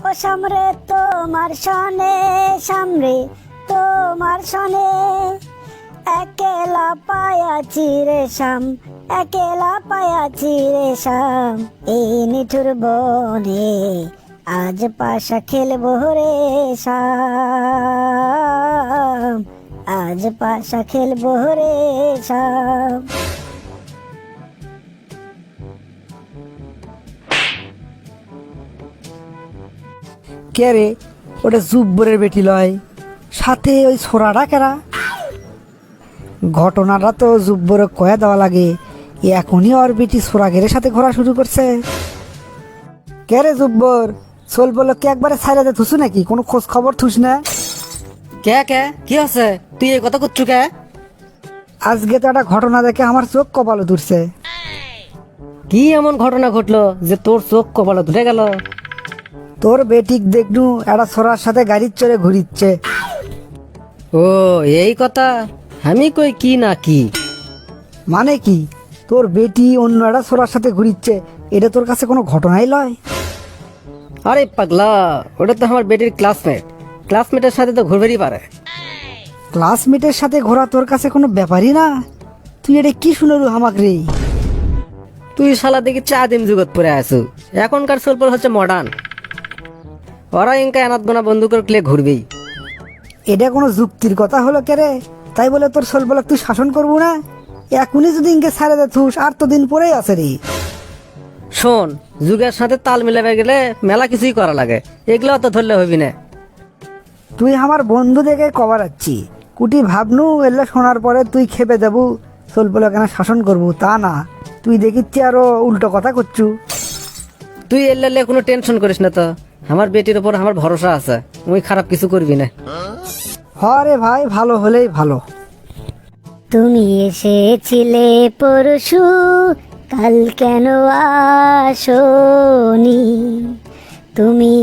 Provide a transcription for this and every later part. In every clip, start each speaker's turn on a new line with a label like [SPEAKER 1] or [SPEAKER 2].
[SPEAKER 1] ও সামরে তোমার সনে, সামরে তোমার সনে, একেলা পায়াছি রে শাম, একেলা পায়াছি রে শাম, এই নিঠুর বনে আজ পাশা খেলবো রে শাম, আজ পাশা খেলবো রে শাম।
[SPEAKER 2] কে রে? ওটা জুব্বরের বেটি লয়, সাথে ওই ছোড়াটা কেরা? ঘটনাটা তো জুব্বরে কয়ে দেওয়া লাগে, এখনই ওর বেটি সোরাগের সাথে ঘোরা শুরু করছে। কে রে জুব্বর, সোল বলো কে একবারে ছাইরাতে থুসু নাকি? কোনো খোঁজ খবর থুস না?
[SPEAKER 3] কে কে কি আছে? তুই এই কথা করছু কে?
[SPEAKER 2] আজকে তো একটা ঘটনা দেখে আমার চোখ কপালে তুলছে।
[SPEAKER 3] কি এমন ঘটনা ঘটলো যে তোর চোখ কপালে ধরে গেল?
[SPEAKER 2] তোর বেটিক দেখনু একটা ছোড়ার সাথে গাড়ির চড়ে ঘুরিচ্ছে।
[SPEAKER 3] ও এই কথা, আমি কই কি না কি?
[SPEAKER 2] মানে কি? তোর বেটি অন্য একটা ছোড়ার সাথে ঘুরিচ্ছে, এটা তোর কাছে কোনো ঘটনাই লয়?
[SPEAKER 3] আরে পাগলা, ওটা তো আমার বেটির ক্লাসমেটের সাথে তো ঘুরবেরই পারে।
[SPEAKER 2] ক্লাসমেটের সাথে ঘোরা তোর কাছে কোনো ব্যাপারই না? তুই এটা কি শুনলু হামাক রে?
[SPEAKER 3] তুই শালা দেখি চা দিম জগৎ পরে আসু। এখনকার সোলপল হচ্ছে মডার্ন, ওরা ইনকা এনাত গোনা বন্ধুকের ক্লে ঘুরবেই।
[SPEAKER 2] এটা কোনো যুক্তির কথা হলো কে রে? তাই বলে তোর সোলবলক তুই শাসন করবো না? এখনই যদি ইনকে ছাড়ে দে থুস, আর তো দিন পরেই আছে রে।
[SPEAKER 3] শোন, যুগের সাথে তাল মিলাবে গেলে মেলা কিছুই করা লাগে, এগুলো তো ধরলে হবি না।
[SPEAKER 2] তুই আমার বন্ধু দেখে কবার আচ্ছি কুটি ভাবনু এলে শোনার পরে তুই খেপে দেবু সোলবলক কেন শাসন করবো, তা না, তুই দেখিচ্ছি আরো উল্টো কথা করছু।
[SPEAKER 3] তুই এলে কোনো টেনশন করিস না তো, আমার বেটির ওপর আমার ভরসা আছে, তুই খারাপ কিছু করবি না।
[SPEAKER 2] হরে ভাই, ভালো হলেই ভালো।
[SPEAKER 1] তুমি এসেছিলে পরশু, কাল কেন আসোনি? তুমি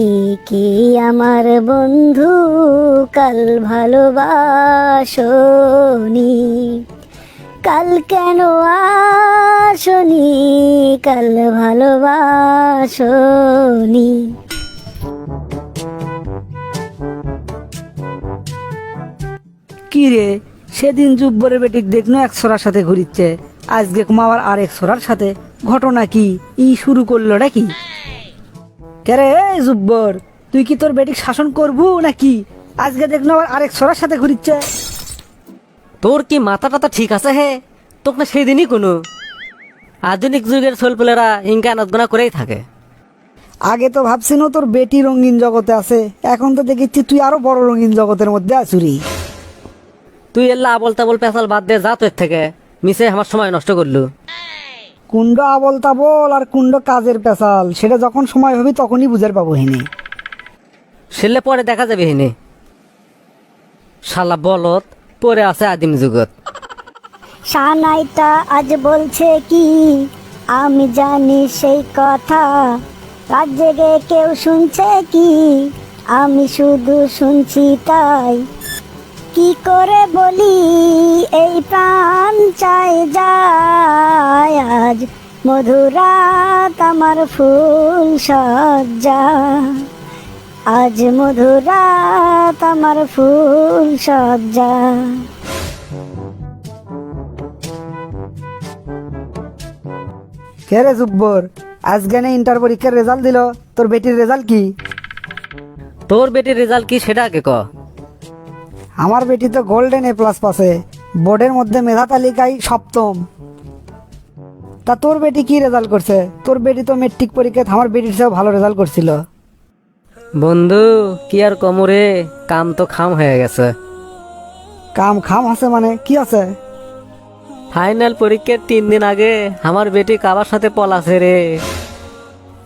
[SPEAKER 1] কি আমার বন্ধু, কাল ভালোবাসোনি? কাল কেন আসোনি, কাল ভালোবাসোনি?
[SPEAKER 2] কি রে, সেদিন জুব্বরের বেটিক দেখনো এক ছোড়ার সাথে ঘুরিচ্ছে, আজকে কুমাবার আর এক ছোড়ার সাথে, ঘটনা কি? ই শুরু করলো নাকি? কেরে এই জুব্বর, তুই কি তোর বেটিক শাসন করবু নাকি? আজকে দেখনো আবার আরেক ছোড়ার সাথে ঘুরিচ্ছে।
[SPEAKER 3] তোর কি মাথা টাথা ঠিক আছে হে? তোকে না সেই দিনই কোনো আধুনিক যুগের সোলপলেরা ইনকা এনাত গোনা করেই থাকে।
[SPEAKER 2] আগে তো ভাবছিনো তোর বেটি রঙিন জগতে আছে, এখন তো দেখেছি তুই আরো বড় রঙিন জগতের মধ্যে আছুরি।
[SPEAKER 3] তুই এল্লা আবল তাবল পেঁচাল বাদ দে যা, তোর থেকে মিশে আমার সময় নষ্ট করলু।
[SPEAKER 2] কুণ্ড আবল তাবল আর কুণ্ড কাজের পেশাল, সেটা যখন সময় হবে তখনই বুঝার পাবো হিনি।
[SPEAKER 3] সেলে পরে দেখা যাবে হিনে। শালা বলত পরে আছে আদিম যুগত।
[SPEAKER 1] সানাইটা আজ বলছে কি, আমি জানি সেই কথা, রাত জেগে কেউ শুনছে কি, আমি শুধু শুনছি তাই। কি করে বলি এই প্রাণ চাই যায়, আজ মধুরাত আমার ফুল সজ্জা, আজ মধুরাত আমার ফুল সজ্জা।
[SPEAKER 2] কে রে জুব্বর, আজকে না ইন্টার পরীক্ষার রেজাল্ট দিল, তোর বেটির রেজাল্ট কি?
[SPEAKER 3] তোর বেটির রেজাল্ট কি সেটা আগে ক।
[SPEAKER 2] আমার বেটি তো গোল্ডেন এ প্লাস পাসে, বোর্ডের মধ্যে মেধা তালিকায় সপ্তম। তা তোর বেটি কি রেজাল্ট করছে? তোর বেটি তো মেট্রিক পরীক্ষায় আমার বেটির চেয়েও ভালো রেজাল্ট করছিল।
[SPEAKER 3] বন্ধু কি আর কমরে, কাম তো খাম হয়ে গেছে।
[SPEAKER 2] কাম খাম আছে মানে কি আছে?
[SPEAKER 3] ফাইনাল পরীক্ষার 3 দিন আগে আমার বেটি কাবার সাথে পলাছে রে।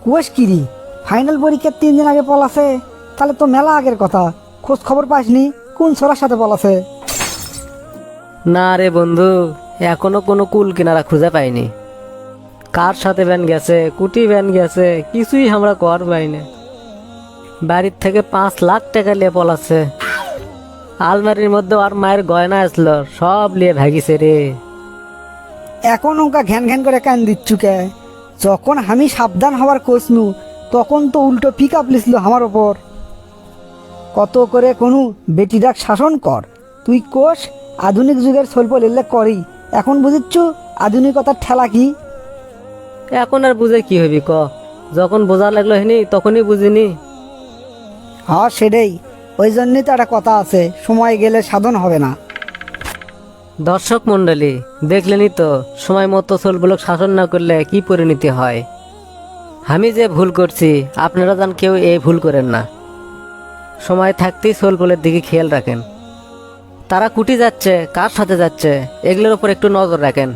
[SPEAKER 2] কুয়াশ কিরি, ফাইনাল পরীক্ষার 3 দিন আগে পলাছে? তাহলে তো মেলা আগের কথা, খোঁজ খবর পাসনি কোন ছোড়ার সাথে পলাছে?
[SPEAKER 3] না রে বন্ধু, এখনো কোনো কুল কিনারা খুঁজে পাইনি। কার সাথে ভ্যান গেছে, কুটি ভ্যান গেছে, কিছুই আমরা কর পাইনি। বাড়ির থেকে 5 লাখ টাকা নিয়ে পলাছে। আলমারির মধ্যে আর মায়ের গয়না আসলো, সব নিয়ে ভাগিছে রে।
[SPEAKER 2] এখন ওকা ঘ্যান ঘ্যান করে কান দিচ্ছু কে? যখন আমি সাবধান হওয়ার কোসনু তখন তো উল্টো পিক আপ লিছিল আমার ওপর। কত করে কোনো বেটিডাক শাসন কর, তুই কোষ আধুনিক যুগের সল্প লেলে করি, এখন বুঝিচ্ছু আধুনিকতার ঠেলা কি।
[SPEAKER 3] এখন আর বুঝে কি হবি ক, যখন বোঝা লাগলো হেনি তখনই বুঝিনি।
[SPEAKER 2] হ্যাঁ সেটাই, ওই জন্যই তো একটা কথা আছে, সময় গেলে সাধন হবে না।
[SPEAKER 3] দর্শক মণ্ডলী দেখলেনই তো, সময় মতো সোলগুলোকে শাসন না করলে কি পরিণতি হয়। আমি যে ভুল করছি আপনারা যেন কেউ এই ভুল করেন না। সময় থাকতেই সোলগুলোর দিকে খেয়াল রাখেন, তারা কুটি যাচ্ছে কার সাথে যাচ্ছে এগুলোর উপর একটু নজর রাখেন।